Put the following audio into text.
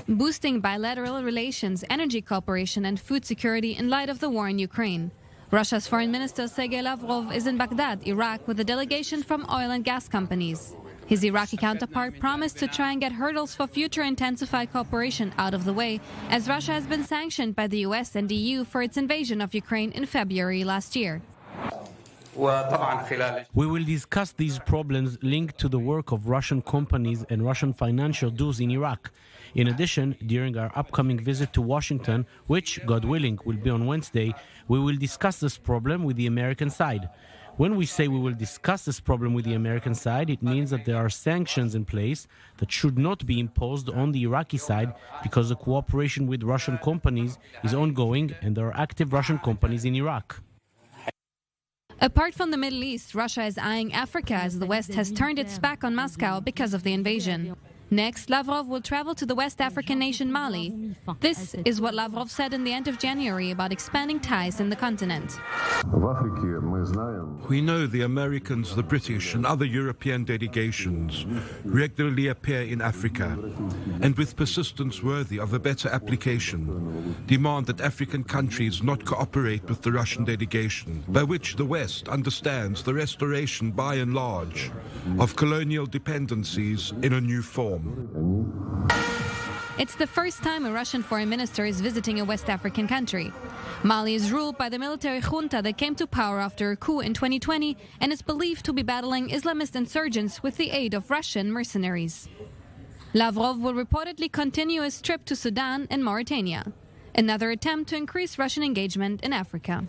boosting bilateral relations, energy cooperation and food security in light of the war in Ukraine. Russia's Foreign Minister Sergei Lavrov is in Baghdad, Iraq, with a delegation from oil and gas companies. His Iraqi counterpart promised to try and get hurdles for future intensified cooperation out of the way, as Russia has been sanctioned by the US and EU for its invasion of Ukraine in February last year. We will discuss these problems linked to the work of Russian companies and Russian financial dues in Iraq. In addition, during our upcoming visit to Washington, which, God willing, will be on Wednesday, we will discuss this problem with the American side. When we say we will discuss this problem with the American side, it means that there are sanctions in place that should not be imposed on the Iraqi side because the cooperation with Russian companies is ongoing and there are active Russian companies in Iraq. Apart from the Middle East, Russia is eyeing Africa as the West has turned its back on Moscow because of the invasion. Next, Lavrov will travel to the West African nation Mali. This is what Lavrov said in the end of January about expanding ties in the continent. We know the Americans, the British and other European delegations regularly appear in Africa and with persistence worthy of a better application demand that African countries not cooperate with the Russian delegation, by which the West understands the restoration by and large of colonial dependencies in a new form. It's the first time a Russian foreign minister is visiting a West African country. Mali is ruled by the military junta that came to power after a coup in 2020 and is believed to be battling Islamist insurgents with the aid of Russian mercenaries. Lavrov will reportedly continue his trip to Sudan and Mauritania, another attempt to increase Russian engagement in Africa.